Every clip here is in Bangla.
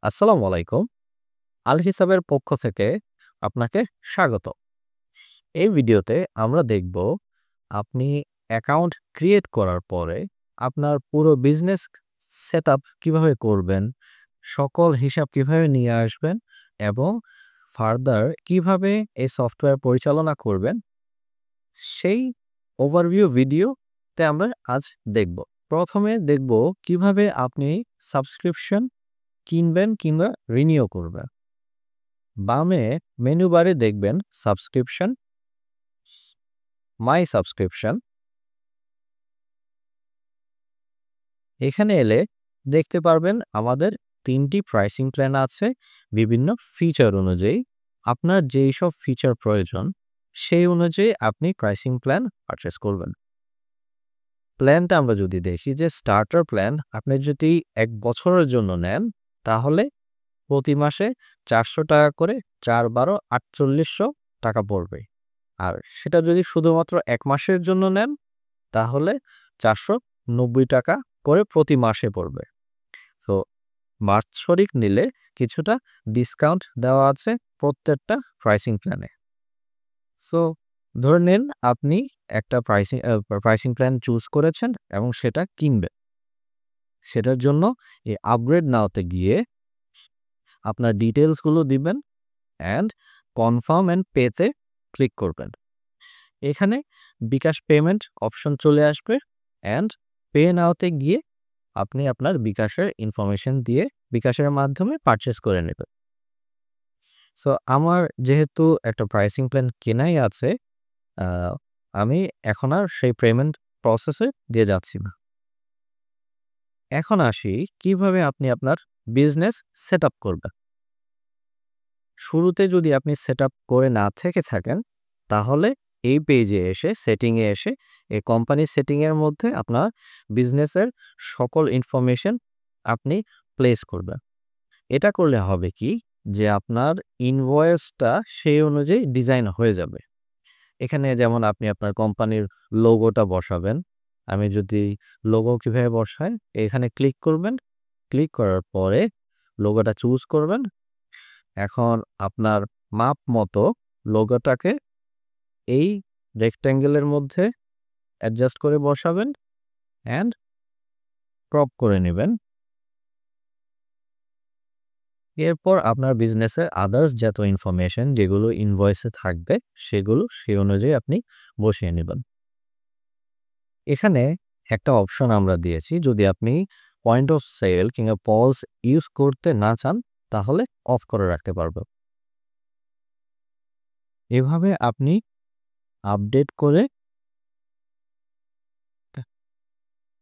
আসসালামু আলাইকুম। আল হিসাবের পক্ষ থেকে আপনাকে স্বাগত। এই ভিডিওতে আমরা দেখব আপনি অ্যাকাউন্ট ক্রিয়েট করার পরে আপনার পুরো বিজনেস সেটআপ কিভাবে করবেন, সকল হিসাব কিভাবে নিয়ে আসবেন এবং ফার্দার কিভাবে এই সফটওয়্যার পরিচালনা করবেন সেই ওভারভিউ ভিডিওতে আমরা আজ দেখব। প্রথমে দেখব কিভাবে আপনি সাবস্ক্রিপশন কিনবেন কিংবা রিনিউ করবেন। বামে মেনু বারে দেখবেন সাবস্ক্রিপশন, মাই সাবস্ক্রিপশন। এখানে এলে দেখতে পারবেন আমাদের ৩টি প্রাইসিং প্ল্যান আছে বিভিন্ন ফিচার অনুযায়ী। আপনার যেই সব ফিচার প্রয়োজন সেই অনুযায়ী আপনি প্রাইসিং প্ল্যান পারচেজ করবেন। প্ল্যানটা আমরা যদি দেখি যে স্টার্টার প্ল্যান আপনি যদি ১ বছরের জন্য নেন তাহলে প্রতি মাসে ৳৪০০ করে ৪-১২ ৳৪৮০০ পড়বে। আর সেটা যদি শুধুমাত্র ১ মাসের জন্য নেন তাহলে ৳৪৯০ করে প্রতি মাসে পড়বে। তো বাৎসরিক নিলে কিছুটা ডিসকাউন্ট দেওয়া আছে প্রত্যেকটা প্রাইসিং প্ল্যানে। সো ধরে নিন আপনি একটা প্রাইসিং প্ল্যান চুজ করেছেন এবং সেটা কিনবেন। সেটার জন্য এই আপগ্রেড নাওতে গিয়ে আপনার ডিটেইলসগুলো দিবেন অ্যান্ড কনফার্ম অ্যান্ড পেতে ক্লিক করবেন। এখানে বিকাশ পেমেন্ট অপশন চলে আসবে অ্যান্ড পে নাওতে গিয়ে আপনি আপনার বিকাশের ইনফরমেশন দিয়ে বিকাশের মাধ্যমে পারচেজ করে নেবেন। সো আমার যেহেতু একটা প্রাইসিং প্ল্যান কেনাই আছে, আমি এখন আর সেই পেমেন্ট প্রসেসে দিয়ে যাচ্ছি না। এখন আসি কিভাবে আপনি আপনার বিজনেস সেটআপ করবেন। শুরুতে যদি আপনি সেটআপ করে না থেকে থাকেন তাহলে এই পেজে এসে সেটিংয়ে এসে এই কোম্পানি সেটিংয়ের মধ্যে আপনার বিজনেসের সকল ইনফরমেশন আপনি প্লেস করবেন। এটা করলে হবে কি যে আপনার ইনভয়েসটা সেই অনুযায়ী ডিজাইন হয়ে যাবে। এখানে যেমন আপনি আপনার কোম্পানির লোগোটা বসাবেন। আমি যদি লোগো কিভাবে বসাই, এখানে ক্লিক করবেন। ক্লিক করার পরে লোগোটা চুজ করবেন। এখন আপনার মাপ মতো লোগোটাকে এই রেক্ট্যাঙ্গেলের মধ্যে অ্যাডজাস্ট করে বসাবেন অ্যান্ড ক্রপ করে নেবেন। এরপর আপনার বিজনেসের আদার্স যত ইনফরমেশন যেগুলো ইনভয়েসে থাকবে সেগুলো সেই অনুযায়ী আপনি বসিয়ে নেবেন। এখানে একটা অপশন আমরা দিয়েছি, যদি আপনি পয়েন্ট অফ সেল কিংবা পজ ইউজ করতে না চান তাহলে অফ করে রাখতে পারবেন। এভাবে আপনি আপডেট করে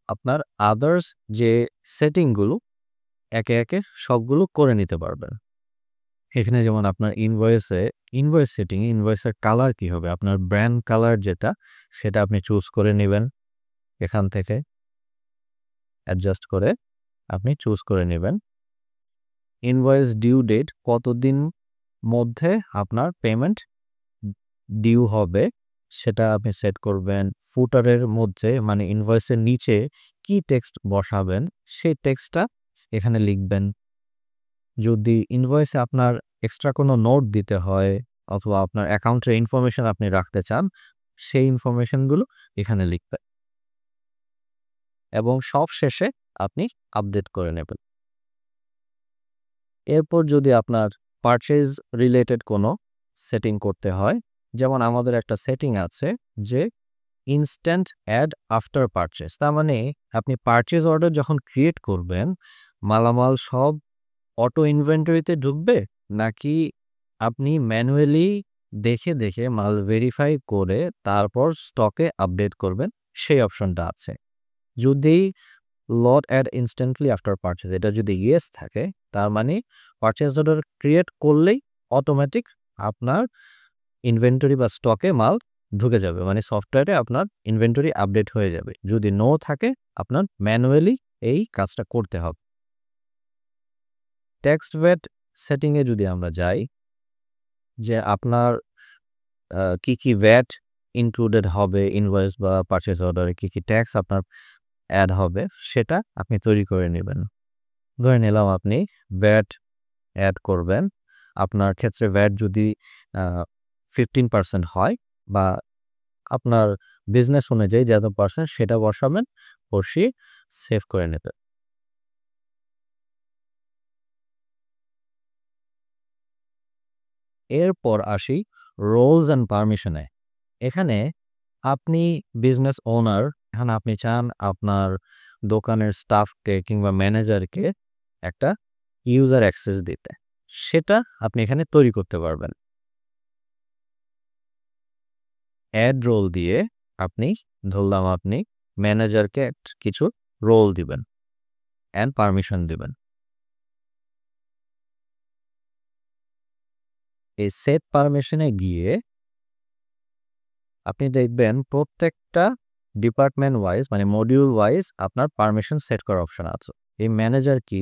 আপনার আদার্স যে সেটিংগুলো একে একে সবগুলো করে নিতে পারবেন। এখানে যেমন আপনার ইনভয়েস সেটিং ইনভয়েসের কালার কি হবে, আপনার ব্র্যান্ড কালার যেটা সেটা আপনি চুজ করে নেবেন। এখান থেকে অ্যাডজাস্ট করে আপনি চুজ করে নেবেন। ইনভয়েস ডিউ ডেট কতদিন মধ্যে আপনার পেমেন্ট ডিউ হবে সেটা আপনি সেট করবেন। ফুটারের মধ্যে মানে ইনভয়েসের নিচে কি টেক্সট বসাবেন সেই টেক্সটটা এখানে লিখবেন। যদি ইনভয়েসে আপনার এক্সট্রা কোনো নোট দিতে হয় অথবা আপনার অ্যাকাউন্টের ইনফরমেশন আপনি রাখতে চান সেই ইনফরমেশনগুলো এখানে লিখবেন এবং সব শেষে আপনি আপডেট করে নেবেন। এরপর যদি আপনার পারচেজ রিলেটেড কোনো সেটিং করতে হয়, যেমন আমাদের একটা সেটিং আছে যে ইনস্ট্যান্ট অ্যাড আফটার পারচেজ। তার মানে আপনি পারচেজ অর্ডার যখন ক্রিয়েট করবেন মালামাল সব অটো ইনভেন্টরিতে ঢুকবে নাকি আপনি ম্যানুয়ালি দেখে দেখে মাল ভেরিফাই করে তারপর স্টকে আপডেট করবেন সেই অপশনটা আছে। যদি লট অ্যাড ইনস্ট্যান্টলি আফটার পারচেজ এটা যদি ইয়েস থাকে তার মানে পারচেজ অর্ডার ক্রিয়েট করলেই অটোমেটিক আপনার ইনভেন্টরি বা স্টকে মাল ঢুকে যাবে, মানে সফটওয়্যারে আপনার ইনভেন্টরি আপডেট হয়ে যাবে। যদি নো থাকে আপনার ম্যানুয়ালি এই কাজটা করতে হবে। টেক্সট ভ্যাট সেটিংয়ে যদি আমরা যাই যে আপনার কি কি ভ্যাট ইনক্লুডেড হবে ইনভয়েস বা পারচেজ অর্ডারে, কি কি ট্যাক্স আপনার অ্যাড হবে সেটা আপনি তৈরি করে নেবেন। ধরে নিলাম আপনি ভ্যাট অ্যাড করবেন। আপনার ক্ষেত্রে ভ্যাট যদি 15% হয় বা আপনার বিজনেস অনুযায়ী যত পার্সেন্ট সেটা বসাবেন, বসিয়ে সেভ করে নেবেন। এরপর আসি রোলস অ্যান্ড পারমিশনে। এখানে আপনি বিজনেস ওনার, এখন আপনি চান আপনার দোকানের স্টাফকে কিংবা ম্যানেজারকে একটা ইউজার অ্যাক্সেস দিতে। সেটা আপনি এখানে তৈরি করতে পারবেন। অ্যাড রোল দিয়ে আপনি ধরলাম আপনি ম্যানেজারকে কিছু রোল দিবেন অ্যান্ড পারমিশন দিবেন। এই সেট পারমিশনে গিয়ে আপনি দেখবেন প্রত্যেকটা ডিপার্টমেন্ট ওয়াইজ মানে মডিউল ওয়াইজ আপনার পারমিশন সেট করার অপশন আছে। এই ম্যানেজার কি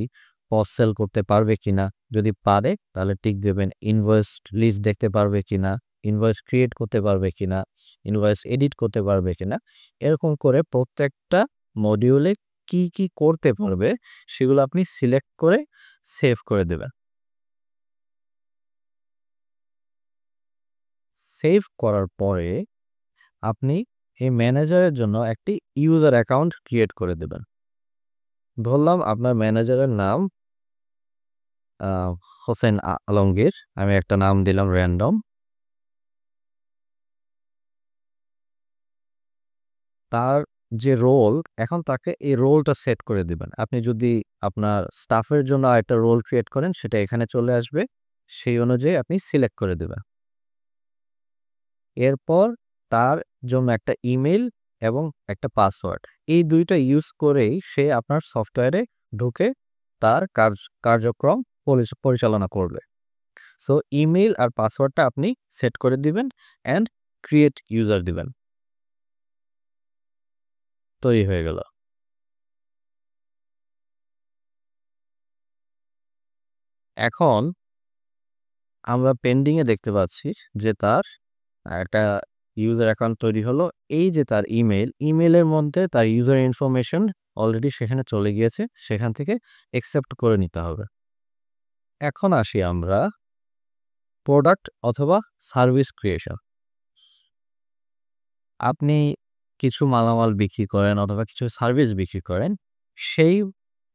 পজ সেল করতে পারবে কিনা, যদি পারে তাহলে টিক দেবেন। ইনভয়েস লিস্ট দেখতে পারবে কিনা, ইনভয়েস ক্রিয়েট করতে পারবে কিনা, ইনভয়েস এডিট করতে পারবে কিনা, এরকম করে প্রত্যেকটা মডিউলে কি কি করতে পারবে সেগুলো আপনি সিলেক্ট করে সেভ করে দেবেন। সেভ করার পরে আপনি এই ম্যানেজারের জন্য একটি ইউজার অ্যাকাউন্ট ক্রিয়েট করে দেবেন। ধরলাম আপনার ম্যানেজারের নাম হোসেন আলমগীর, আমি একটা নাম দিলাম র্যান্ডম। তার যে রোল, এখন তাকে এই রোলটা সেট করে দিবেন। আপনি যদি আপনার স্টাফের জন্য একটা রোল ক্রিয়েট করেন সেটা এখানে চলে আসবে, সেই অনুযায়ী আপনি সিলেক্ট করে দেবেন। এরপর তার জন্য একটা ইমেল এবং একটা পাসওয়ার্ড, এই দুইটা ইউজ করেই সে আপনার সফটওয়্যারে ঢুকে তার কার্যক্রম পরিচালনা করবে। সো ইমেল আর পাসওয়ার্ডটা আপনি সেট করে দিবেন অ্যান্ড ক্রিয়েট ইউজার দিবেন। তৈরি হয়ে গেল। এখন আমরা পেন্ডিংয়ে দেখতে পাচ্ছি যে তার একটা ইউজার অ্যাকাউন্ট তৈরি হলো। এই যে তার ইমেলের মধ্যে তার ইউজার ইনফরমেশন অলরেডি সেখানে চলে গিয়েছে, সেখান থেকে অ্যাকসেপ্ট করে নিতে হবে। এখন আসি আমরা প্রোডাক্ট অথবা সার্ভিস ক্রিয়েশন। আপনি কিছু মালামাল বিক্রি করেন অথবা কিছু সার্ভিস বিক্রি করেন, সেই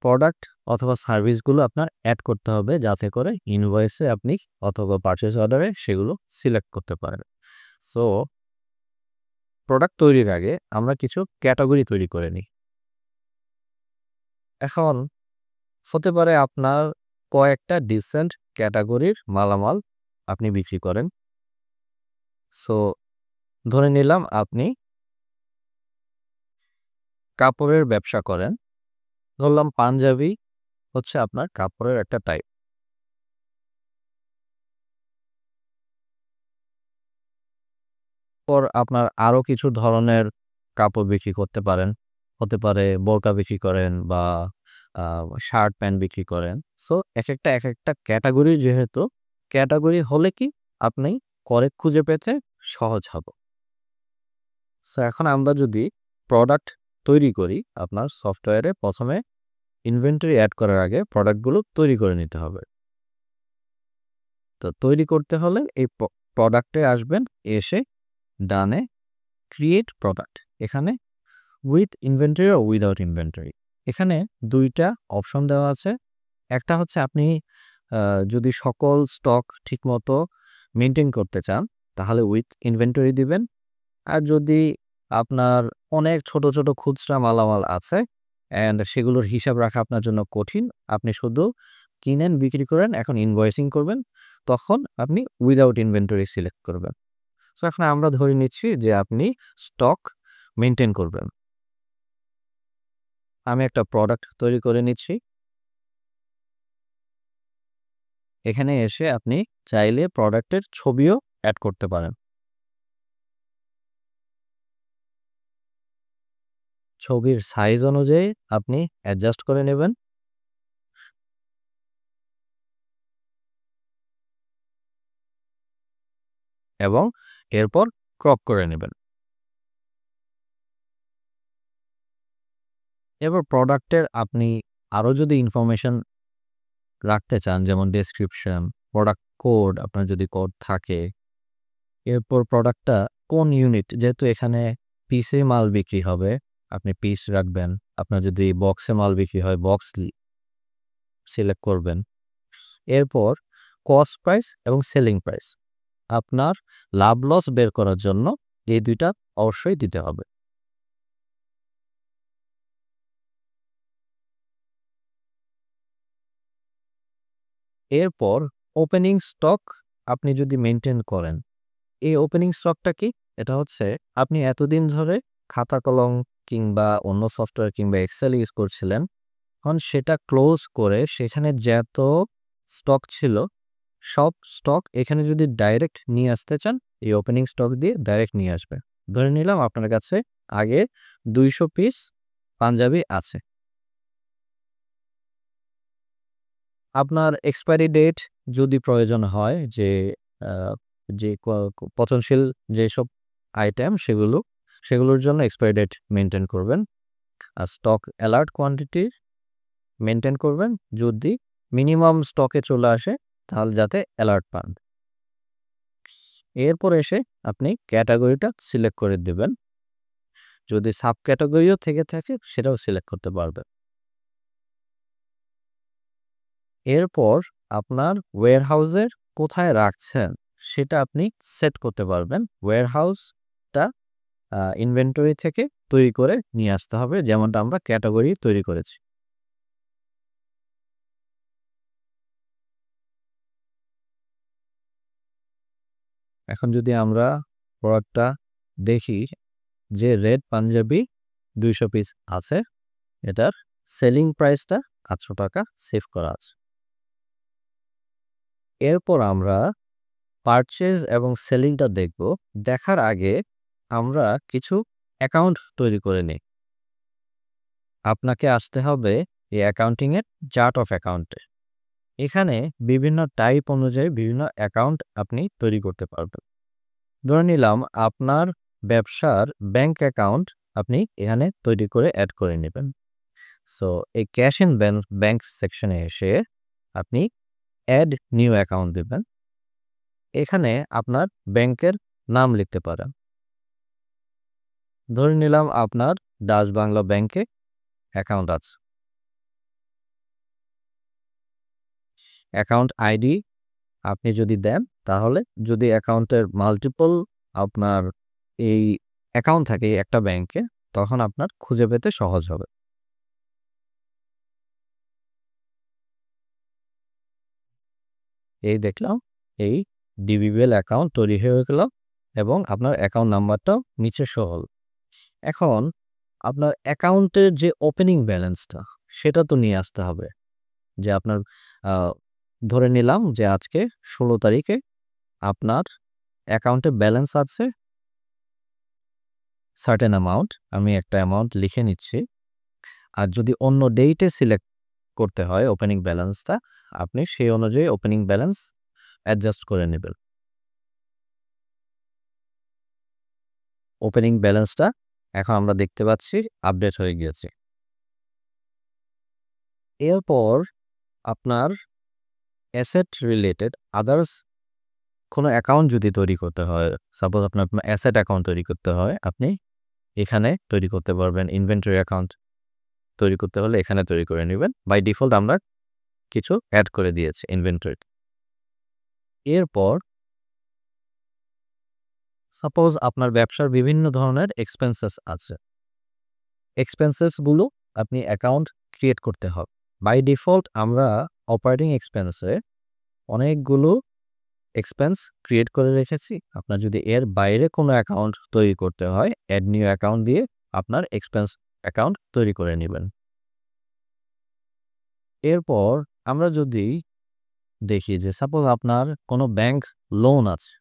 প্রোডাক্ট অথবা সার্ভিসগুলো আপনার অ্যাড করতে হবে যাতে করে ইনভয়েসে আপনি অথবা পারচেজ অর্ডারে সেগুলো সিলেক্ট করতে পারেন। সো প্রোডাক্ট তৈরির আগে আমরা কিছু ক্যাটাগরি তৈরি করে নিই। এখন হতে পারে আপনার কয়েকটা ডিসেন্ট ক্যাটাগরির মালামাল আপনি বিক্রি করেন। সো ধরে নিলাম আপনি কাপড়ের ব্যবসা করেন। ধরলাম পাঞ্জাবি হচ্ছে আপনার কাপড়ের একটা টাইপ। পর আপনার আরো কিছু ধরনের কাপড় বিক্রি করতে পারেন। হতে পারে বোরকা বিক্রি করেন বা শার্ট প্যান্ট বিক্রি করেন। সো একেকটা ক্যাটাগরি, যেহেতু ক্যাটাগরি হলে কি আপনি খুঁজে পেতে সহজ হবে। সো এখন আমরা যদি প্রোডাক্ট তৈরি করি, আপনার সফটওয়্যারে প্রথমে ইনভেন্টরি অ্যাড করার আগে প্রোডাক্টগুলো তৈরি করে নিতে হবে। তো তৈরি করতে হলে এই প্রোডাক্টে আসবেন, এসে ডানে ক্রিয়েট প্রোডাক্ট, এখানে উইথ ইনভেন্টরি ও উইদাউট ইনভেন্টরি, এখানে দুইটা অপশন দেওয়া আছে। একটা হচ্ছে আপনি যদি সকল স্টক ঠিকমতো মেনটেন করতে চান তাহলে উইথ ইনভেন্টরি দিবেন। আর যদি আপনার অনেক ছোট ছোট খুচরা মালামাল আছে অ্যান্ড সেগুলোর হিসাব রাখা আপনার জন্য কঠিন, আপনি শুধু কিনেন বিক্রি করেন, এখন ইনভয়েসিং করবেন, তখন আপনি উইদাউট ইনভেন্টরি সিলেক্ট করবেন। সো এখন আমরা ধরে নিচ্ছি যে আপনি স্টক মেনটেন করবেন। আমি একটা প্রোডাক্ট তৈরি করে নিচ্ছি। এখানে এসে আপনি চাইলে প্রোডাক্টের ছবিও অ্যাড করতে পারেন। ছবির সাইজ অনুযায়ী আপনি অ্যাডজাস্ট করে নেবেন এবং এরপর ক্রপ করে নেবেন। এরপর প্রোডাক্টের আপনি আরও যদি ইনফরমেশন রাখতে চান, যেমন ডেসক্রিপশন, প্রোডাক্ট কোড আপনার যদি কোড থাকে, এরপর প্রোডাক্টটা কোন ইউনিট, যেহেতু এখানে পিসে মাল বিক্রি হবে আপনি পিস রাখবেন, আপনার যদি বক্সে মাল বিক্রি হয় বক্স সিলেক্ট করবেন। এরপর কস্ট প্রাইস এবং সেলিং প্রাইস, আপনার লাভ লস বের করার জন্য এই দুইটা অবশ্যই দিতে হবে। এরপর ওপেনিং স্টক আপনি যদি মেনটেন করেন, এই ওপেনিং স্টকটা কি? এটা হচ্ছে আপনি এতদিন ধরে খাতা কলম কিংবা অন্য সফটওয়্যার কিংবা এক্সেল ইউজ করছিলেন, এখন সেটা ক্লোজ করে সেখানে যত স্টক ছিল সব স্টক এখানে যদি ডাইরেক্ট নিয়ে আসতে চান, এই ওপেনিং স্টক দিয়ে ডাইরেক্ট নিয়ে আসবে। ধরে নিলাম আপনার কাছে আগে 200 পিস পাঞ্জাবি আছে, আপনার এক্সপায়ারি ডেট যদি প্রয়োজন হয় যে আহ, যে পচনশীল যেসব আইটেম সেগুলোর জন্য এক্সপায়ারি ডেট মেনটেন করবেন। আর স্টক অ্যালার্ট কোয়ান্টিটি মেনটেন করবেন, যদি মিনিমাম স্টকে চলে আসে তাহলে যাতে অ্যালার্ট পান। এরপর এসে আপনি ক্যাটাগরিটা সিলেক্ট করে দেবেন, যদি সাব ক্যাটাগরিও থেকে থাকে সেটাও সিলেক্ট করতে পারবেন। এরপর আপনার ওয়্যারহাউসের কোথায় রাখছেন সেটা আপনি সেট করতে পারবেন। ওয়্যারহাউসটা ইনভেন্টরি থেকে তৈরি করে নিয়ে আসতে হবে, যেমনটা আমরা ক্যাটাগরি তৈরি করেছি। এখন যদি আমরা প্রোডাক্টটা দেখি, যে রেড পাঞ্জাবি 200 পিস আছে, এটার সেলিং প্রাইসটা 800 টাকা সেভ করা আছে। এরপর আমরা পারচেজ এবং সেলিংটা দেখব। দেখার আগে আমরা কিছু অ্যাকাউন্ট তৈরি করে নিই। আপনাকে আসতে হবে এই অ্যাকাউন্টিংয়ের চার্ট অফ অ্যাকাউন্টে। এখানে বিভিন্ন টাইপ অনুযায়ী বিভিন্ন অ্যাকাউন্ট আপনি তৈরি করতে পারবেন। ধরে নিলাম আপনার ব্যবসার ব্যাংক অ্যাকাউন্ট আপনি এখানে তৈরি করে অ্যাড করে নেবেন। সো এই ক্যাশ ইন ব্যাংক সেকশনে এসে আপনি অ্যাড নিউ অ্যাকাউন্ট দেবেন। এখানে আপনার ব্যাংকের নাম লিখতে পারেন। ধরে নিলাম আপনার ডাচ বাংলা ব্যাংকে অ্যাকাউন্ট আছে। অ্যাকাউন্ট আইডি আপনি যদি দেন, তাহলে যদি অ্যাকাউন্টের মাল্টিপল আপনার এই অ্যাকাউন্ট থাকে একটা ব্যাংকে, তখন আপনার খুঁজে পেতে সহজ হবে। এই দেখলাম এই ডিবিবিএল অ্যাকাউন্ট তৈরি হয়ে গেল এবং আপনার অ্যাকাউন্ট নাম্বারটাও নিচে শো হল। এখন আপনার অ্যাকাউন্টের যে ওপেনিং ব্যালেন্সটা সেটা তো নিয়ে আসতে হবে। যে আপনার ধরে নিলাম যে আজকে 16 তারিখে আপনার অ্যাকাউন্টে ব্যালেন্স আছে সার্টেন অ্যামাউন্ট, আমি একটা অ্যামাউন্ট লিখে নিচ্ছি। আর যদি অন্য ডেটে সিলেক্ট করতে হয় ওপেনিং ব্যালেন্সটা, আপনি সেই অনুযায়ী ওপেনিং ব্যালেন্স অ্যাডজাস্ট করে নেবেন। ওপেনিং ব্যালেন্সটা এখন আমরা দেখতে পাচ্ছি আপডেট হয়ে গিয়েছে। এরপর আপনার অ্যাসেট রিলেটেড আদার্স কোনো অ্যাকাউন্ট যদি তৈরি করতে হয়, সাপোজ আপনার অ্যাসেট অ্যাকাউন্ট তৈরি করতে হয়, আপনি এখানে তৈরি করতে পারবেন। ইনভেন্টরি অ্যাকাউন্ট তৈরি করতে হলে এখানে তৈরি করে নেবেন। বাই ডিফল্ট আমরা কিছু অ্যাড করে দিয়েছি ইনভেন্টরি। এরপর সাপোজ আপনার ব্যবসার বিভিন্ন ধরনের এক্সপেন্সেস আছে, এক্সপেন্সেসগুলো আপনি অ্যাকাউন্ট ক্রিয়েট করতে হবে। বাই ডিফল্ট আমরা অপারেটিং এক্সপেন্সে অনেকগুলো এক্সপেন্স ক্রিয়েট করে রেখেছি। আপনার যদি এর বাইরে কোনো অ্যাকাউন্ট তৈরি করতে হয়, অ্যাড নিউ অ্যাকাউন্ট দিয়ে আপনার এক্সপেন্স অ্যাকাউন্ট তৈরি করে নেবেন। এরপর আমরা যদি দেখি যে সাপোজ আপনার কোনো ব্যাংক লোন আছে,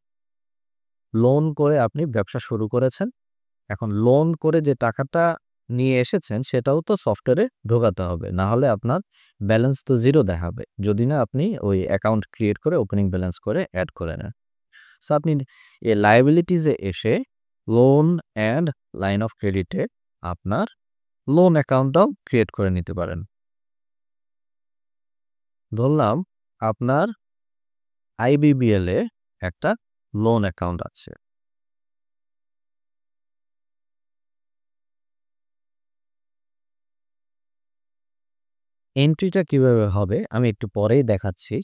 লোন করে আপনি ব্যবসা শুরু করেছেন। এখন লোন করে যে টাকাটা নিয়ে এসেছেন সেটাও তো সফটওয়্যারে ঢোকাতে হবে, না হলে আপনার ব্যালেন্স তো জিরো দেখাবে যদি না আপনি ওই অ্যাকাউন্ট ক্রিয়েট করে ওপেনিং ব্যালেন্স করে অ্যাড করে নেন। সো আপনি এই লায়াবিলিটিসে এসে লোন অ্যান্ড লাইন অফ ক্রেডিটে আপনার লোন অ্যাকাউন্টটাও ক্রিয়েট করে নিতে পারেন। ধরলাম আপনার আইবিবিএল এ একটা লোন অ্যাকাউন্ট আছে। এন্ট্রিটা কিভাবে হবে আমি একটু পরেই দেখাচ্ছি।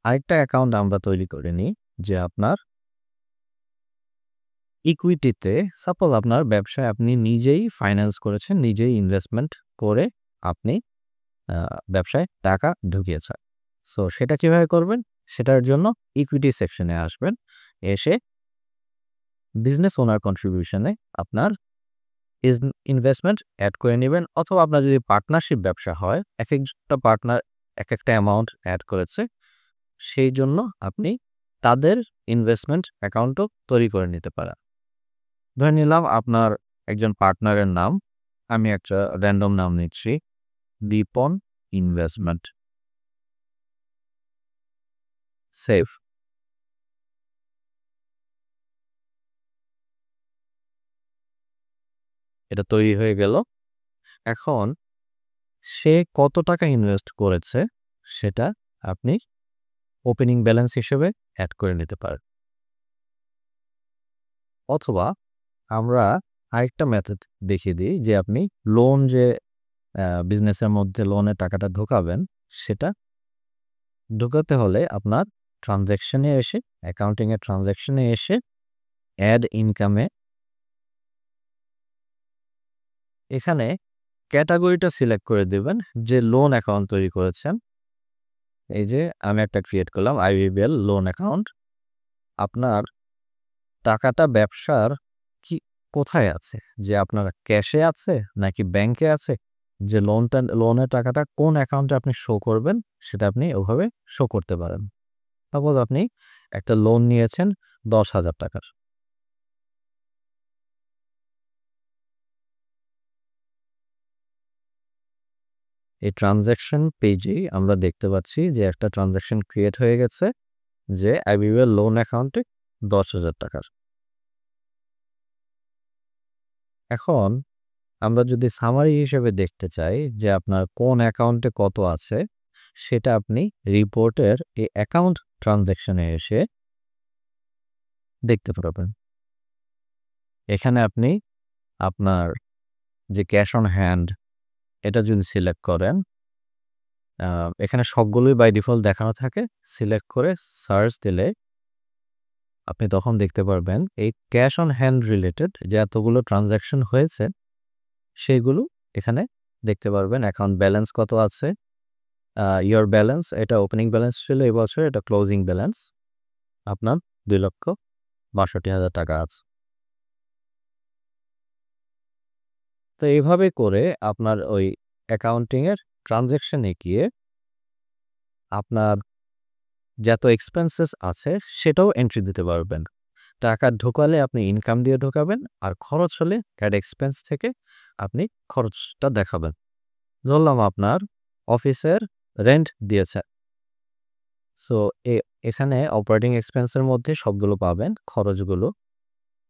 আরেকটা অ্যাকাউন্ট আমরা তৈরি করে নিই যে আপনার ইকুইটিতে সাপোজ আপনার ব্যবসায় আপনি নিজেই ফাইন্যান্স করেছেন, নিজেই ইনভেস্টমেন্ট করে আপনি ব্যবসায় টাকা ঢুকিয়েছেন। সো সেটা কিভাবে করবেন? সেটার জন্য ইকুইটি সেকশনে আসবেন। এসে বিজনেস ওনার কন্ট্রিবিউশনে আপনার ইনভেস্টমেন্ট এড করে নিবেন, অথবা আপনার যদি পার্টনারশিপ ব্যবসা হয়, একেকটা পার্টনার একেকটা অ্যামাউন্ট এড করেছে, সেই জন্য আপনি তাদের ইনভেস্টমেন্ট অ্যাকাউন্টও তৈরি করে নিতে পারেন। ধরে নিলাম আপনার একজন পার্টনারের নাম, আমি একটা র‍্যান্ডম নাম নিচ্ছি, বিপন ইনভেস্টমেন্ট। সেভ। এটা তৈরি হয়ে গেল। এখন সে কত টাকা ইনভেস্ট করেছে সেটা আপনি ওপেনিং ব্যালেন্স হিসেবে এড করে নিতে পারেন। অথবা আমরা আরেকটা মেথড দেখিয়ে দিই যে আপনি লোন যে বিজনেসের মধ্যে লোনের টাকাটা ঢোকাবেন, সেটা ঢোকাতে হলে আপনার ট্রানজ্যাকশনে এসে, অ্যাকাউন্টিংয়ের ট্রানজ্যাকশনে এসে অ্যাড ইনকামে এখানে ক্যাটাগরিটা সিলেক্ট করে দেবেন যে লোন অ্যাকাউন্ট তৈরি করেছেন। এই যে আমি একটা ক্রিয়েট করলাম আইবিবিএল লোন অ্যাকাউন্ট। আপনার টাকাটা ব্যবসার কি কোথায় আছে? যে আপনার ক্যাশে আছে নাকি ব্যাংকে আছে? যে লোনের টাকাটা কোন অ্যাকাউন্টে আপনি শো করবেন সেটা আপনি ওভাবে শো করতে পারেন। সাপোজ আপনি একটা লোন নিয়েছেন ১০,০০০ টাকার। এই ট্রানজ্যাকশন পেজেই আমরা দেখতে পাচ্ছি যে একটা ট্রানজ্যাকশন ক্রিয়েট হয়ে গেছে যে আইবিবিএল লোন অ্যাকাউন্টে ১০,০০০ টাকার। এখন আমরা যদি সামারি হিসেবে দেখতে চাই যে আপনার কোন অ্যাকাউন্টে কত আছে, সেটা আপনি রিপোর্টের এই অ্যাকাউন্ট ট্রানজ্যাকশনে এসে দেখতে পারবেন। এখানে আপনি আপনার যে ক্যাশ অন হ্যান্ড এটা যদি সিলেক্ট করেন, এখানে সবগুলোই বাই ডিফল্ট দেখানো থাকে। সিলেক্ট করে সার্চ দিলে আপনি তখন দেখতে পারবেন এই ক্যাশ অন হ্যান্ড রিলেটেড যে এতগুলো ট্রানজ্যাকশন হয়েছে সেইগুলো এখানে দেখতে পারবেন। অ্যাকাউন্ট ব্যালেন্স কত আছে, ইয়োর ব্যালেন্স, এটা ওপেনিং ব্যালেন্স ছিল এই বছর, এটা ক্লোজিং ব্যালেন্স আপনার ২,৬২,০০০ টাকা আছে। তো এইভাবে করে আপনার ওই অ্যাকাউন্টিংয়ের ট্রানজ্যাকশনে গিয়ে আপনার যত এক্সপেন্সেস আছে সেটাও এন্ট্রি দিতে পারবেন। টাকা ঢোকালে আপনি ইনকাম দিয়ে ঢোকাবেন, আর খরচ হলে অ্যাড এক্সপেন্স থেকে আপনি খরচটা দেখাবেন। ধরলাম আপনার অফিসের রেন্ট দিয়েছে। সো এখানে অপারেটিং এক্সপেন্সের মধ্যে সবগুলো পাবেন খরচগুলো।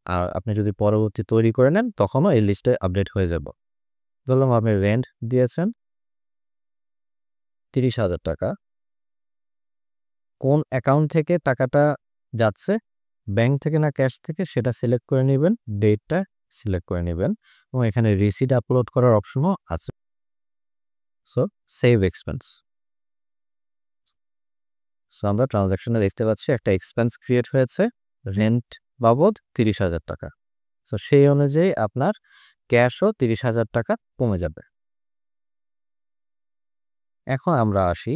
আর আপনি যদি পরবর্তী তৈরি করে নেন তখনও এই লিস্টে আপডেট হয়ে যাব। ধরলাম আপনি রেন্ট দিয়েছেন ৩০,০০০ টাকা। কোন অ্যাকাউন্ট থেকে টাকাটা যাচ্ছে, ব্যাংক থেকে না ক্যাশ থেকে, সেটা সিলেক্ট করে নেবেন, ডেটটা সিলেক্ট করে নেবেন এবং এখানে রিসিট আপলোড করার অপশনও আছে। So save expense. সো আমরা ট্রানজ্যাকশনে দেখতে পাচ্ছি একটা এক্সপেন্স ক্রিয়েট হয়েছে রেন্ট বাবদ ৩০,০০০ টাকা। সো সেই অনুযায়ী আপনার ক্যাশও ৩০,০০০ টাকা কমে যাবে। এখন আমরা আসি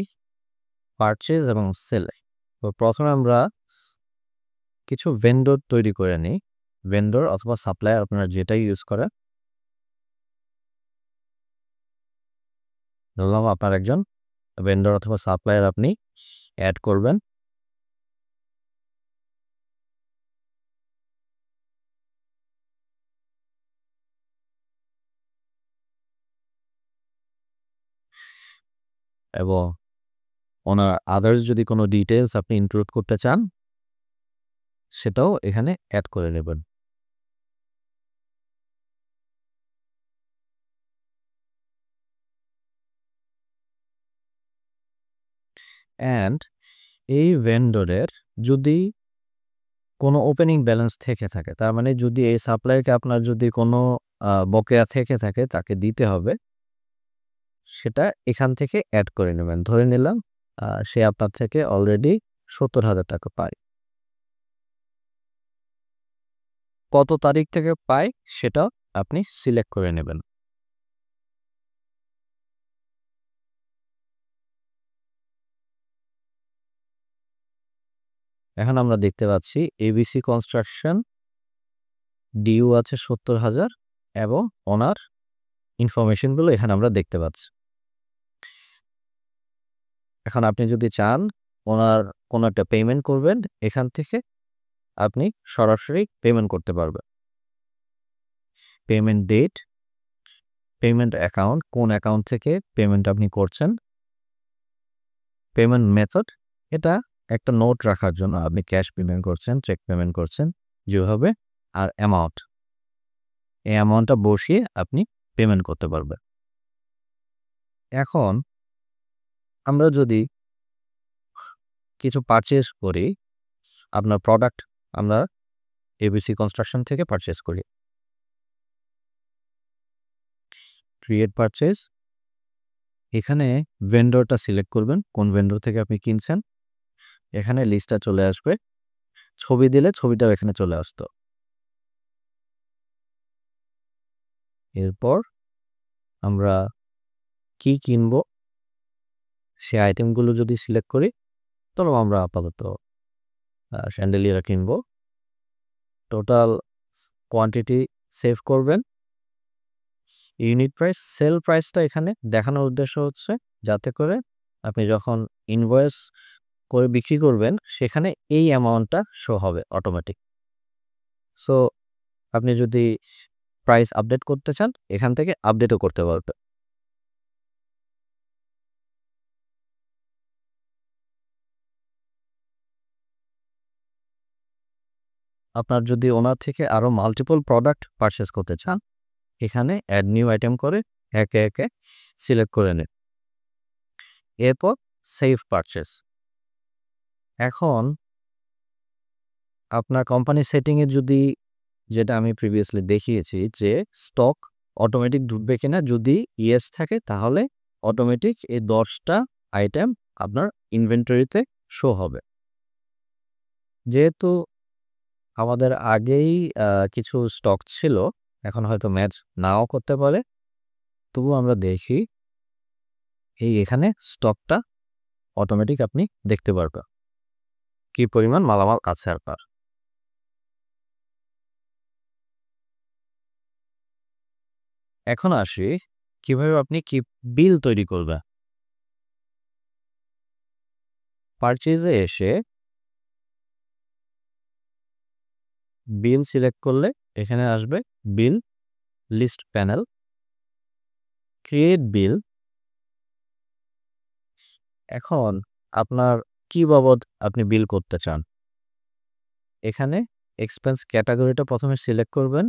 পারচেজ এবং সেলে। তো প্রথমে আমরা কিছু ভেন্ডর তৈরি করে নিই। ভেন্ডর অথবা সাপ্লায়ার আপনারা যেটাই ইউজ করেন। ধরলাম আপনার একজন ভেন্ডর অথবা সাপ্লায়ার আপনি অ্যাড করবেন। এবং ওনার আদার্স যদি কোনো ডিটেইলস আপনি ইনক্লুড করতে চান সেটাও এখানে অ্যাড করে নেবেন। অ্যান্ড এই ভেন্ডরের যদি কোনো ওপেনিং ব্যালেন্স থেকে থাকে, তার মানে যদি এই সাপ্লায়ারকে আপনার যদি কোনো বকেয়া থেকে থাকে তাকে দিতে হবে, সেটা এখান থেকে অ্যাড করে নেবেন। ধরে নিলাম সে আপনার থেকে অলরেডি 70,000 টাকা পায়। কত তারিখ থেকে পায় সেটাও আপনি সিলেক্ট করে নেবেন। এখন আমরা দেখতে পাচ্ছি এবিসি কনস্ট্রাকশন ডিউ আছে 70,000 এবং ওনার ইনফরমেশনগুলো এখানে আমরা দেখতে পাচ্ছি। এখন আপনি যদি চান ওনার কোনো একটা পেমেন্ট করবেন, এখান থেকে আপনি সরাসরি পেমেন্ট করতে পারবেন। পেমেন্ট ডেট, পেমেন্ট অ্যাকাউন্ট, কোন অ্যাকাউন্ট থেকে পেমেন্ট আপনি করছেন, পেমেন্ট মেথড, এটা একটা নোট রাখার জন্য আপনি ক্যাশ পেমেন্ট করছেন, চেক পেমেন্ট করছেন যেভাবে, আর অ্যামাউন্ট, এই অ্যামাউন্টটা বসিয়ে আপনি পেমেন্ট করতে পারবেন। এখন আমরা যদি কিছু পারচেজ করি, আপনার প্রোডাক্ট আমরা এবিসি কনস্ট্রাকশন থেকে পারচেজ করি, ক্রিয়েট পারচেজ, এখানে ভেন্ডরটা সিলেক্ট করবেন, কোন ভেন্ডর থেকে আপনি কিনছেন। এখানে লিস্টটা চলে আসবে, ছবি দিলে ছবিটাও এখানে চলে আসতো। এরপর আমরা কি কিনবো সে আইটেমগুলো যদি সিলেক্ট করি, তবে আমরা আপাতত শ্যান্ডেলিয়ার কিনবো। টোটাল কোয়ান্টিটি সেভ করবেন। ইউনিট প্রাইস, সেল প্রাইসটা এখানে দেখানোর উদ্দেশ্য হচ্ছে যাতে করে আপনি যখন ইনভয়েস করে বিক্রি করবেন সেখানে এই অ্যামাউন্টটা শো হবে অটোমেটিক। সো আপনি যদি প্রাইস আপডেট করতে চান এখান থেকে আপডেটও করতে পারবেন। আপনার যদি ওনার থেকে আরও মাল্টিপল প্রোডাক্ট পারচেস করতে চান, এখানে অ্যাড নিউ আইটেম করে একে একে সিলেক্ট করে নিন। এরপর সেভ পারচেস। এখন আপনার কোম্পানি সেটিংয়ে যদি, যেটা আমি প্রিভিয়াসলি দেখিয়েছি যে স্টক অটোমেটিক ঢুকবে কিনা, যদি ইয়েস থাকে তাহলে অটোমেটিক এই 10টা আইটেম আপনার ইনভেন্টরিতে শো হবে। যেহেতু আমাদের আগেই কিছু স্টক ছিল, এখন হয়তো ম্যাচ নাও করতে পারে, তবু আমরা দেখি এখানে স্টকটা অটোমেটিক আপনি দেখতে পারবেন কি পরিমাণ মালামাল আছে আপনার। এখন আসি কিভাবে আপনি কি বিল তৈরি করবেন। পারচেজে এসে বিল সিলেক্ট করলে এখানে আসবে বিল লিস্ট প্যানেল, ক্রিয়েট বিল। এখন আপনার কি বাবদ আপনি বিল করতে চান, এখানে এক্সপেন্স ক্যাটাগরিটা প্রথমে সিলেক্ট করবেন।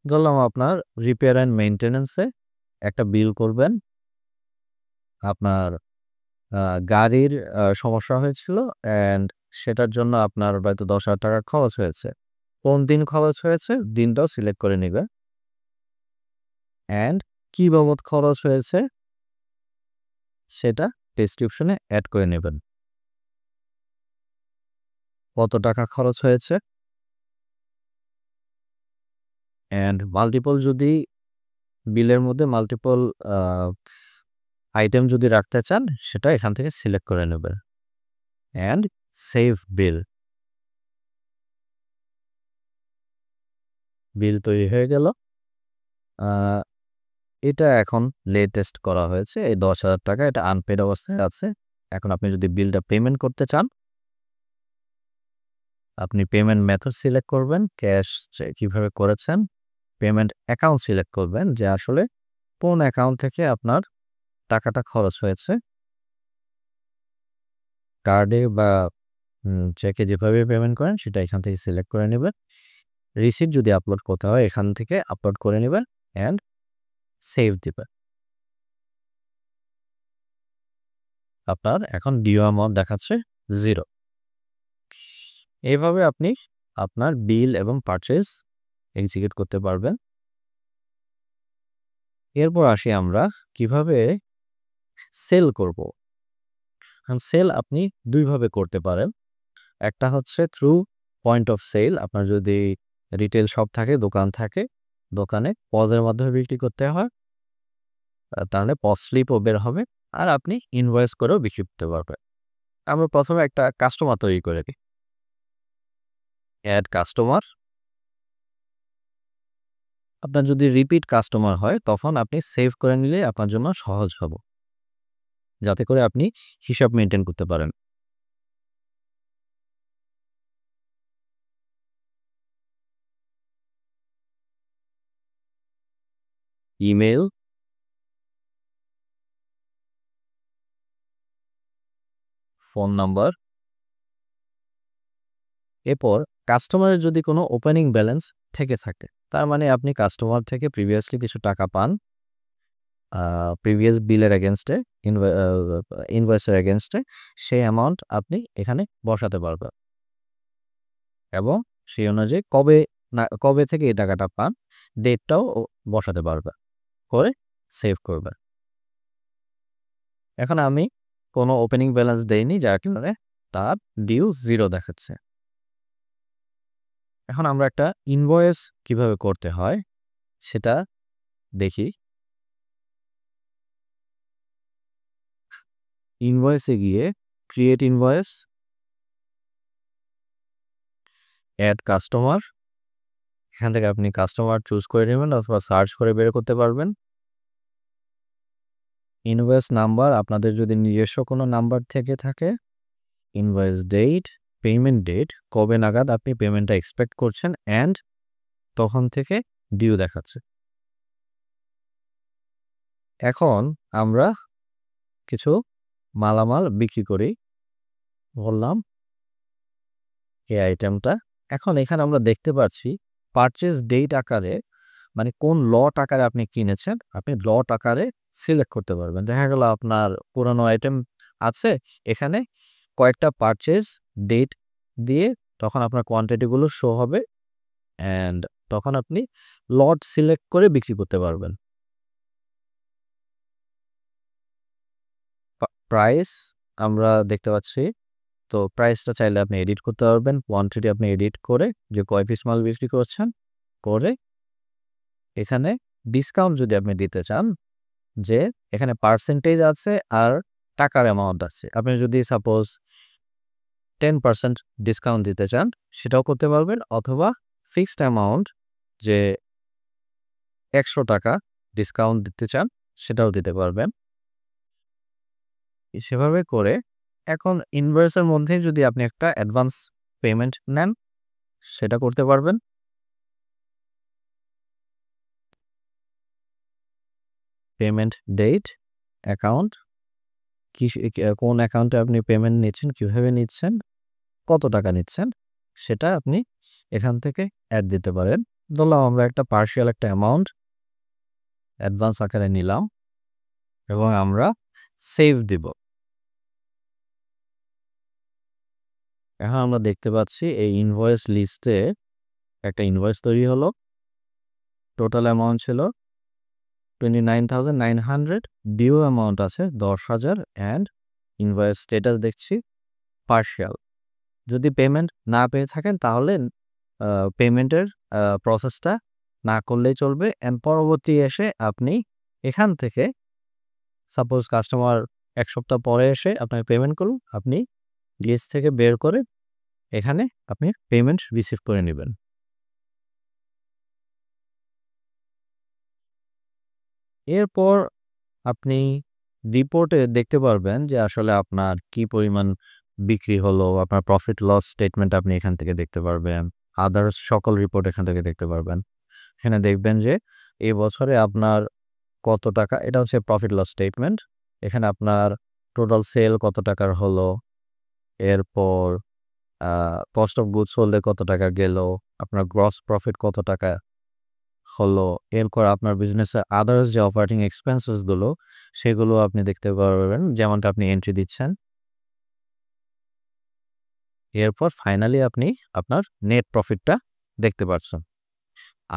ধরলাম আপনার রিপেয়ার অ্যান্ড মেইনটেনেন্সে একটা বিল করবেন, আপনার গাড়ির সমস্যা হয়েছিল অ্যান্ড সেটার জন্য আপনার হয়তো 10,000 টাকা খরচ হয়েছে। কোন দিন খরচ হয়েছে দিনটাও সিলেক্ট করে নেবে, অ্যান্ড কি বাবদ খরচ হয়েছে সেটা ডেসক্রিপশনে অ্যাড করে নেবেন। কত টাকা খরচ হয়েছে, অ্যান্ড মাল্টিপল যদি বিলের মধ্যে মাল্টিপল আইটেম যদি রাখতে চান সেটা এখান থেকে সিলেক্ট করে নেবেন, অ্যান্ড সেভ বিল। বিল তৈরি হয়ে গেল। এটা এখন লেটেস্ট করা হয়েছে, এই 10,000 টাকা এটা আনপেড অবস্থায় আছে। এখন আপনি যদি বিলটা পেমেন্ট করতে চান, আপনি পেমেন্ট মেথড সিলেক্ট করবেন, ক্যাশ কিভাবে করেছেন, পেমেন্ট অ্যাকাউন্ট সিলেক্ট করবেন যে আসলে কোন অ্যাকাউন্ট থেকে আপনার টাকাটা খরচ হয়েছে। কার্ডে বা চেকে যেভাবে পেমেন্ট করেন সেটা এখান থেকে সিলেক্ট করে নেবেন। রিসিট যদি আপলোড করতে হয় এখান থেকে আপলোড করে নেবেন, অ্যান্ড সেভ দিবেন। আপনার এখন ডিউ অ্যামাউন্ট দেখাচ্ছে 0। এইভাবে আপনি আপনার বিল এবং পারচেজ এক্সিকিউট করতে পারবেন। এরপর আসি আমরা কিভাবে সেল করব। সেল আপনি ২ ভাবে করতে পারেন। একটা হচ্ছে থ্রু পয়েন্ট অফ সেল। আপনার যদি রিটেল শপ থাকে, দোকান থাকে, দোকানে পজের মাধ্যমে বিক্রি করতে হয়, তাহলে পজ স্লিপও বের হবে। আর আপনি ইনভয়েস করেও বিক্রি করতে পারবেন। আমরা প্রথমে একটা কাস্টমার তৈরি করে দিই। Add customer. আপনার যদি রিপিট কাস্টমার হয় তখন আপনি সেভ করে নিলে আপনার জন্য সহজ হবে, যাতে করে আপনি হিসাব মেনটেন করতে পারেন। Email, phone number. এরপর কাস্টমারের যদি কোনো ওপেনিং ব্যালেন্স থেকে থাকে, তার মানে আপনি কাস্টমার থেকে প্রিভিয়াসলি কিছু টাকা পান, প্রিভিয়াস বিলের এগেনস্টে, ইনভয়েসের এগেনস্টে, সেই অ্যামাউন্ট আপনি এখানে বসাতে পারবেন এবং সেই অনুযায়ী কবে থেকে এই টাকাটা পান ডেটটাও বসাতে পারবেন, করে সেভ করবেন। এখন আমি কোনো ওপেনিং ব্যালেন্স দেইনি, যার কারণে তার ডিউ 0 দেখাচ্ছে। এখন আমরা একটা ইনভয়েস কিভাবে করতে হয় সেটা দেখি। ইনভয়েসে গিয়ে ক্রিয়েট ইনভয়েস, অ্যাড কাস্টমার। এখান থেকে আপনি কাস্টমার চুজ করে নেবেন অথবা সার্চ করে বের করতে পারবেন। ইনভয়েস নাম্বার, আপনাদের যদি নিজস্ব কোনো নাম্বার থেকে থাকে। ইনভয়েস ডেট, পেমেন্ট ডেট, কবে নাগাদ আপনি পেমেন্টটা এক্সপেক্ট করছেন, অ্যান্ড তখন থেকে ডিউ দেখাচ্ছে। এখন আমরা কিছু মালামাল বিক্রি করি বললাম এই আইটেমটা। এখন এখানে আমরা দেখতে পাচ্ছি পারচেজ ডেট আকারে, মানে কোন লট আকারে আপনি কিনেছেন, আপনি লট আকারে সিলেক্ট করতে পারবেন। দেখা গেল আপনার পুরানো আইটেম আছে, এখানে কয়েকটা পারচেজ ডেট দিয়ে তখন আপনার কোয়ান্টিটিগুলো শো হবে, অ্যান্ড তখন আপনি লট সিলেক্ট করে বিক্রি করতে পারবেন। প্রাইস আমরা দেখতে পাচ্ছি, তো প্রাইসটা চাইলে আপনি এডিট করতে পারবেন। কোয়ান্টিটি আপনি এডিট করে যে কয় পিস মাল বিক্রি করছেন করে, এখানে ডিসকাউন্ট যদি আপনি দিতে চান, যে এখানে পার্সেন্টেজ আছে আর টাকার অ্যামাউন্ট আছে, আপনি যদি সাপোজ 10% ডিসকাউন্ট দিতে চান সেটাও করতে পারবেন, অথবা ফিক্সড অ্যামাউন্ট যে 100 টাকা ডিসকাউন্ট দিতে চান সেটাও দিতে পারবেন। সেভাবে করে এখন ইনভয়েসের মধ্যে যদি আপনি একটা অ্যাডভান্স পেমেন্ট নেন সেটা করতে পারবেন। পেমেন্ট ডেট, অ্যাকাউন্ট, কোন অ্যাকাউন্টে আপনি পেমেন্ট নিচ্ছেন, কিভাবে নিচ্ছেন, কত টাকা নিচ্ছেন, সেটা আপনি এখান থেকে অ্যাড দিতে পারেন। ধরলাম আমরা একটা পার্শিয়াল একটা অ্যামাউন্ট অ্যাডভান্স আকারে নিলাম এবং আমরা সেভ দিব। এখন আমরা দেখতে পাচ্ছি এই ইনভয়েস লিস্টে একটা ইনভয়েস তৈরি হলো। টোটাল অ্যামাউন্ট ছিল 29,900, ডিউ অ্যামাউন্ট আছে 10,000, অ্যান্ড ইনভয়েস স্ট্যাটাস দেখছি পার্শিয়াল। যদি পেমেন্ট না পেয়ে থাকেন তাহলে পেমেন্টের প্রসেসটা না করলেই চলবে, অ্যান্ড পরবর্তী এসে আপনি এখান থেকে সাপোজ কাস্টমার 1 সপ্তাহ পরে এসে আপনাকে পেমেন্ট করুন, আপনি লিস্ট থেকে বের করে এখানে আপনি পেমেন্ট রিসিভ করে নেবেন। এরপর আপনি রিপোর্টে দেখতে পারবেন যে আসলে আপনার কি পরিমাণ বিক্রি হলো, আপনার প্রফিট লস স্টেটমেন্ট আপনি এখান থেকে দেখতে পারবেন, আদার্স সকল রিপোর্ট এখান থেকে দেখতে পারবেন। এখানে দেখবেন যে এই বছরে আপনার কত টাকা, এটা হচ্ছে প্রফিট লস স্টেটমেন্ট। এখানে আপনার টোটাল সেল কত টাকার হলো, এরপর কস্ট অফ গুডস সোল্ডে কত টাকা গেল, আপনার গ্রস প্রফিট কত টাকা হলো, এরপর আপনার বিজনেসের আদার্স যে অপারেটিং এক্সপেন্সেস গুলো সেগুলো আপনি দেখতে পারবেন, যেমনটা আপনি এন্ট্রি দিচ্ছেন। এরপর ফাইনালি আপনি আপনার নেট প্রফিটটা দেখতে পাচ্ছেন।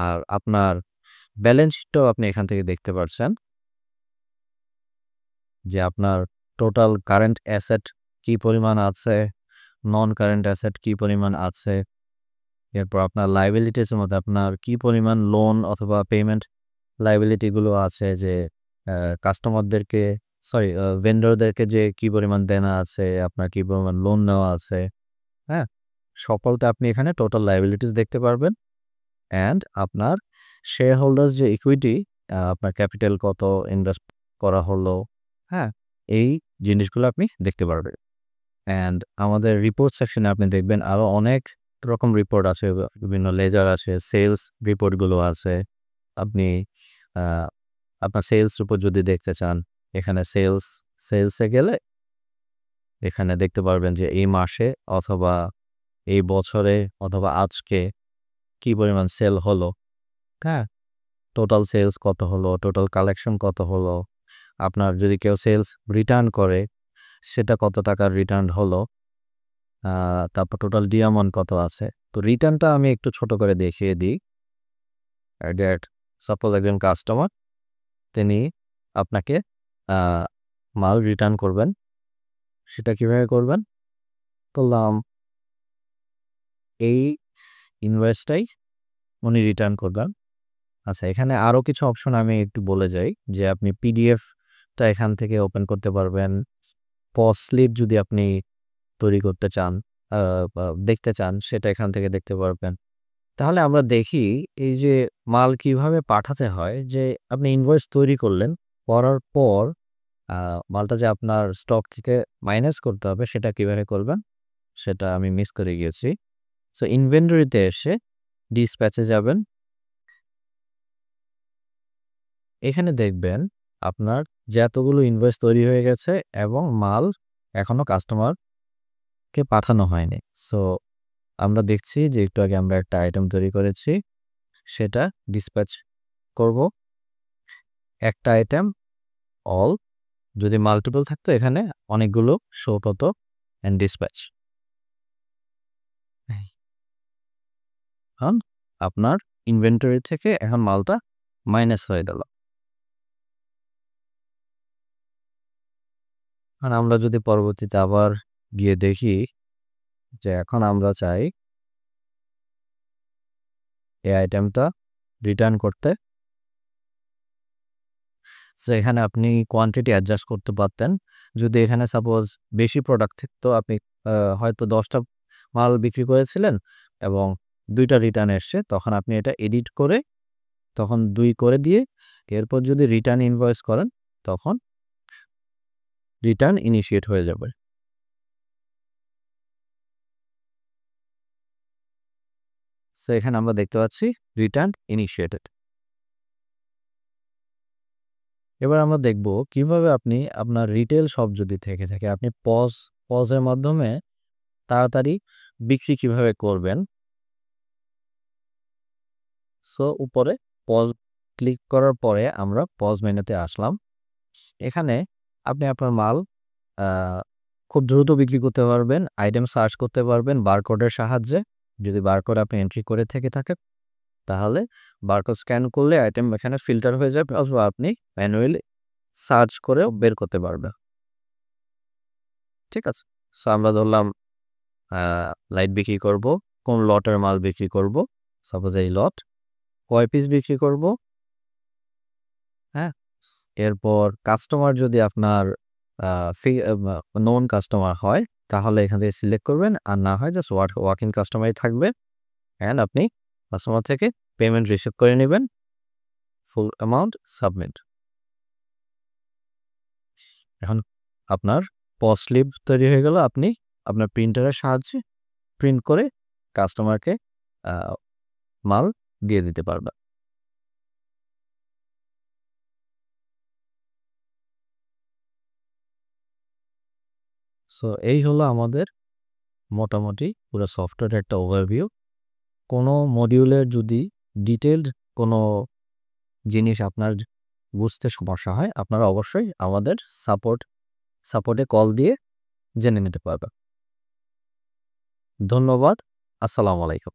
আর আপনার ব্যালেন্স শিটটাও আপনি এখান থেকে দেখতে পাচ্ছেন যে আপনার টোটাল কারেন্ট অ্যাসেট কি পরিমাণ আছে, নন কারেন্ট অ্যাসেট কি পরিমাণ আছে। এরপর আপনার লায়াবিলিটিসের মধ্যে আপনার কি পরিমাণ লোন অথবা পেমেন্ট লায়াবিলিটি গুলো আছে, যে কাস্টমারদেরকে ভেন্ডরদেরকে যে কি পরিমাণ দেনা আছে, আপনার কি পরিমাণ লোন নেওয়া আছে, হ্যাঁ, সকলটা আপনি এখানে টোটাল লায়াবিলিটিস দেখতে পারবেন। অ্যান্ড আপনার শেয়ার হোল্ডার্স যে ইকুইটি, আপনার ক্যাপিটাল কত ইনভেস্ট করা হলো, হ্যাঁ, এই জিনিসগুলো আপনি দেখতে পারবেন। অ্যান্ড আমাদের রিপোর্ট সেকশনে আপনি দেখবেন আরও অনেক রকম রিপোর্ট আছে, বিভিন্ন লেজার আছে, সেলস রিপোর্টগুলো আছে। আপনি আপনার সেলস রিপোর্ট যদি দেখতে চান, এখানে সেলসে গেলে এখানে দেখতে পারবেন যে এই মাসে অথবা এই বছরে অথবা আজকে কি পরিমাণ সেল হলো, হ্যাঁ, টোটাল সেলস কত হলো, টোটাল কালেকশন কত হলো, আপনার যদি কেউ সেলস রিটার্ন করে সেটা কত টাকার রিটার্ন হলো, তারপর টোটাল ডিয়ামন্ড কত আছে। তো রিটার্নটা আমি একটু ছোট করে দেখিয়ে দিই। দ্যাট সাপোজ একজন কাস্টমার, তিনি আপনাকে মাল রিটার্ন করবেন। সেটা কিভাবে করবেন? বললাম এই ইনভয়েসটাই উনি রিটার্ন করবেন। আচ্ছা, এখানে আরও কিছু অপশন আমি একটু বলে যাই, যে আপনি পিডিএফটা এখান থেকে ওপেন করতে পারবেন। পজ স্লিপ যদি আপনি তৈরি করতে চান, বা দেখতে চান, সেটা এখান থেকে দেখতে পারবেন। তাহলে আমরা দেখি এই যে মাল কিভাবে পাঠাতে হয়, যে আপনি ইনভয়েস তৈরি করলেন, করার পর মালটা যে আপনার স্টক থেকে মাইনাস করতে হবে সেটা কিভাবে করবেন সেটা আমি মিস করে গিয়েছি। সো ইনভেন্টরিতে এসে ডিসপ্যাচে যাবেন। এখানে দেখবেন আপনার যে এতগুলো ইনভয়েস তৈরি হয়ে গেছে এবং মাল এখনো কাস্টমারকে পাঠানো হয়নি। সো আমরা দেখছি যে একটু আগে আমরা একটা আইটেম তৈরি করেছি, সেটা ডিসপ্যাচ করব। একটা আইটেম অল, যদি মাল্টিপল থাকতো এখানে অনেকগুলো শো হতো অ্যান্ড ডিসপ্যাচ। এখন আপনার ইনভেন্টরি থেকে এখন মালটা মাইনাস হয়ে গেল। আর আমরা যদি পরবর্তীতে আবার গিয়ে দেখি যে এখন আমরা চাই এই আইটেমটা রিটার্ন করতে, সো এখানে আপনি কোয়ান্টিটি অ্যাডজাস্ট করতে পারতেন। যদি এখানে সাপোজ বেশি প্রোডাক্ট থাকতো, আপনি হয়তো 10টা মাল বিক্রি করেছিলেন এবং 2টা রিটার্ন এসছে, তখন আপনি এটা এডিট করে তখন 2 করে দিয়ে এরপর যদি রিটার্ন ইনভয়েস করেন তখন রিটার্ন ইনিশিয়েট হয়ে যাবে। সো এখানে আমরা দেখতে পাচ্ছি রিটার্ন ইনিশিয়েটেড। এবার আমরা দেখব কিভাবে আপনি আপনার রিটেল শপ যদি থেকে থাকে আপনি পজের মাধ্যমে তাড়াতাড়ি বিক্রি কিভাবে করবেন। সো উপরে পজ ক্লিক করার পরে আমরা পজ মেনুতে আসলাম। এখানে আপনি আপনার মাল খুব দ্রুত বিক্রি করতে পারবেন, আইটেম সার্চ করতে পারবেন বারকোডের সাহায্যে। যদি বারকোড আপনি এন্ট্রি করে থেকে থাকেন তাহলে বারকোড স্ক্যান করলে আইটেম এখানে ফিল্টার হয়ে যাবে, অথবা আপনি ম্যানুয়ালি সার্চ করেও বের করতে পারবেন। ঠিক আছে, সো আমরা ধরলাম লাইট বিক্রি করব, কোন লটের মাল বিক্রি করব, সাপোজ এই লট কয় পিস বিক্রি করব, হ্যাঁ। এরপর কাস্টমার যদি আপনার নন কাস্টমার হয় তাহলে এখান থেকে সিলেক্ট করবেন, আর না হয় জাস্ট ওয়ার্কিং কাস্টমারই থাকবে। অ্যান্ড আপনি কাস্টমার থেকে পেমেন্ট রিসিভ করে নেবেন, ফুল অ্যামাউন্ট সাবমিট। এখন আপনার পজ স্লিপ তৈরি হয়ে গেল, আপনি আপনার প্রিন্টারের সাহায্যে প্রিন্ট করে কাস্টমারকে মাল দিয়ে দিতে পারবেন। সো এই হলো আমাদের মোটামুটি পুরো সফটওয়্যারের একটা ওভারভিউ। কোনো মডিউলের যদি ডিটেইলড কোনো জিনিস আপনার বুঝতে সমস্যা হয়, আপনারা অবশ্যই আমাদের সাপোর্টে কল দিয়ে জেনে নিতে পারবেন। ধন্যবাদ। আসসালামু আলাইকুম।